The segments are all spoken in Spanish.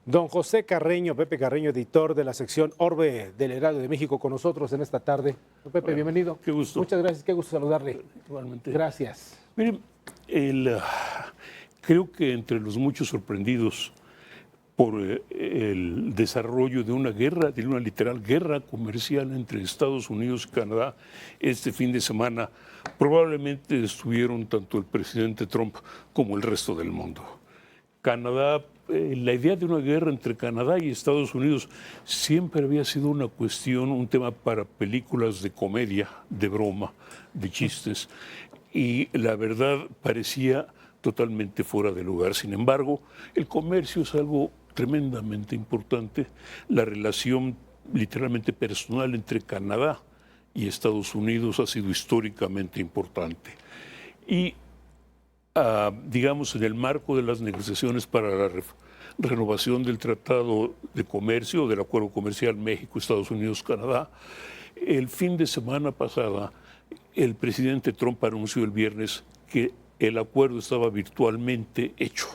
Don José Carreño, Pepe Carreño, editor de la sección Orbe del Heraldo de México, con nosotros en esta tarde. Don Pepe, bienvenido. Qué gusto. Muchas gracias, qué gusto saludarle. Igualmente. Gracias. Miren, creo que entre los muchos sorprendidos por el desarrollo de una guerra, de una literal guerra comercial entre Estados Unidos y Canadá este fin de semana, probablemente estuvieron tanto el presidente Trump como el resto del mundo. Canadá, la idea de una guerra entre Canadá y Estados Unidos siempre había sido una cuestión, un tema para películas de comedia, de broma, de chistes, y la verdad parecía totalmente fuera de lugar. Sin embargo, el comercio es algo tremendamente importante. La relación literalmente personal entre Canadá y Estados Unidos ha sido históricamente importante. Y digamos, en el marco de las negociaciones para la renovación del Tratado de Comercio, del Acuerdo Comercial México, Estados Unidos, Canadá, el fin de semana pasada, el presidente Trump anunció el viernes que el acuerdo estaba virtualmente hecho.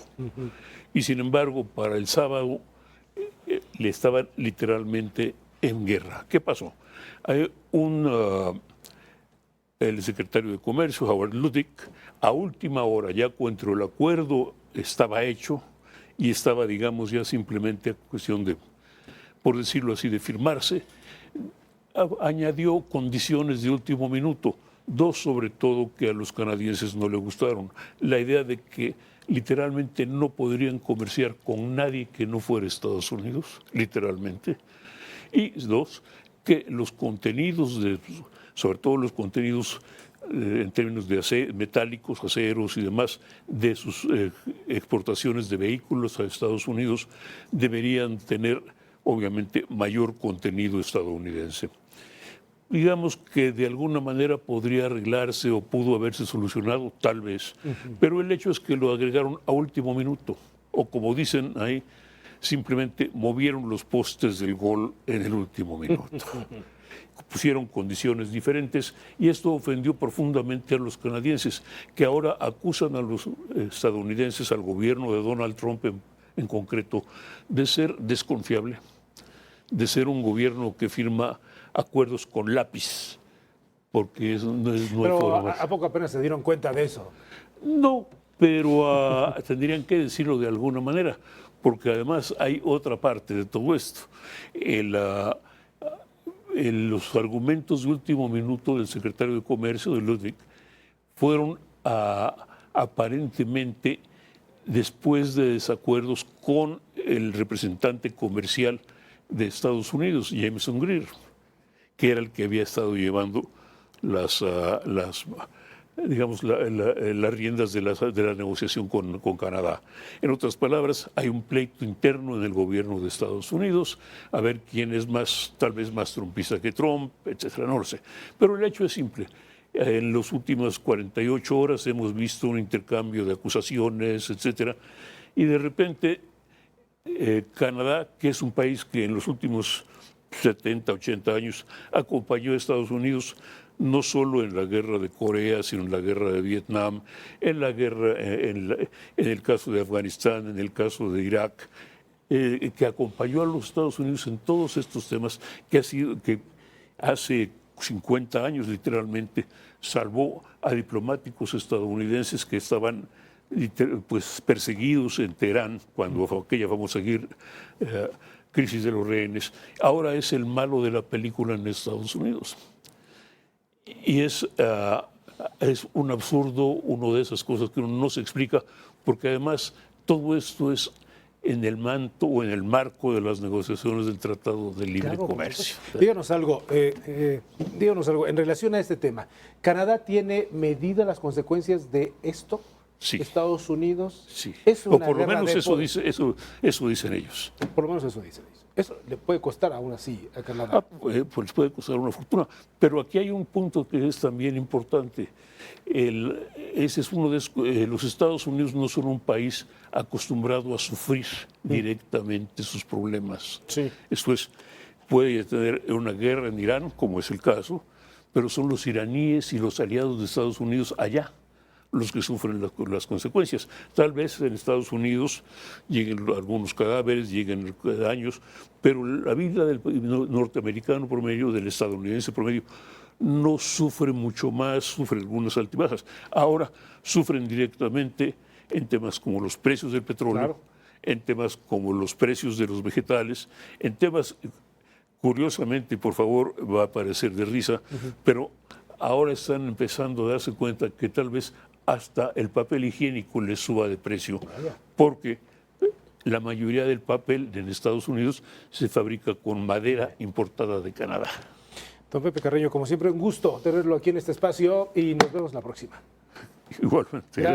Y sin embargo, para el sábado le estaban literalmente en guerra. ¿Qué pasó? Hay el secretario de Comercio, Howard Lutnick, a última hora, ya cuando el acuerdo estaba hecho y estaba, digamos, ya simplemente a cuestión de, por decirlo así, de firmarse, añadió condiciones de último minuto, dos sobre todo que a los canadienses no les gustaron. La idea de que literalmente no podrían comerciar con nadie que no fuera Estados Unidos, literalmente. Y dos, que los contenidos, sobre todo los contenidos en términos de metálicos, aceros y demás, de sus exportaciones de vehículos a Estados Unidos, deberían tener, obviamente, mayor contenido estadounidense. Digamos que de alguna manera podría arreglarse o pudo haberse solucionado, tal vez, pero el hecho es que lo agregaron a último minuto, o como dicen ahí, simplemente movieron los postes del gol en el último minuto. Pusieron condiciones diferentes y esto ofendió profundamente a los canadienses, que ahora acusan a los estadounidenses, al gobierno de Donald Trump en concreto, de ser desconfiable, de ser un gobierno que firma acuerdos con lápiz, porque eso no es Pero ¿a poco apenas se dieron cuenta de eso? No, pero tendrían que decirlo de alguna manera, porque además hay otra parte de todo esto. Los argumentos de último minuto del secretario de Comercio, de Lutnick, fueron aparentemente después de desacuerdos con el representante comercial de Estados Unidos, Jameson Greer, que era el que había estado llevando las riendas de la negociación con Canadá. En otras palabras, hay un pleito interno en el gobierno de Estados Unidos, a ver quién es más, tal vez más trumpista que Trump, etcétera, no lo sé. Pero el hecho es simple. En las últimas 48 horas hemos visto un intercambio de acusaciones, etcétera, y de repente Canadá, que es un país que en los últimos 70, 80 años acompañó a Estados Unidos no solo en la guerra de Corea, sino en la guerra de Vietnam, en la guerra, en el caso de Afganistán, en el caso de Irak, que acompañó a los Estados Unidos en todos estos temas, que hace 50 años literalmente salvó a diplomáticos estadounidenses que estaban perseguidos en Teherán cuando aquella famosa crisis de los rehenes. Ahora es el malo de la película en Estados Unidos. Y es un absurdo, una de esas cosas que uno no se explica, porque además todo esto es en el manto o en el marco de las negociaciones del Tratado de Libre Comercio. Díganos algo en relación a este tema. ¿Canadá tiene medidas las consecuencias de esto? Sí. ¿Estados Unidos? Sí. Es una o por lo guerra menos de eso dicen ellos. Por lo menos eso dicen ellos. Eso le puede costar aún así a Canadá. Pues puede costar una fortuna. Pero aquí hay un punto que es también importante. Ese es uno de los Estados Unidos no son un país acostumbrado a sufrir directamente sus problemas. Sí. Esto es, puede tener una guerra en Irán, como es el caso, pero son los iraníes y los aliados de Estados Unidos allá los que sufren las consecuencias. Tal vez en Estados Unidos lleguen algunos cadáveres, lleguen daños, pero la vida del norteamericano promedio, del estadounidense promedio, no sufre mucho más, sufre algunas altibajas. Ahora sufren directamente en temas como los precios del petróleo, Claro. en temas como los precios de los vegetales, en temas, curiosamente, por favor, va a parecer de risa, pero ahora están empezando a darse cuenta que tal vez hasta el papel higiénico les suba de precio, porque la mayoría del papel en Estados Unidos se fabrica con madera importada de Canadá. Don Pepe Carreño, como siempre, un gusto tenerlo aquí en este espacio y nos vemos la próxima. Igualmente.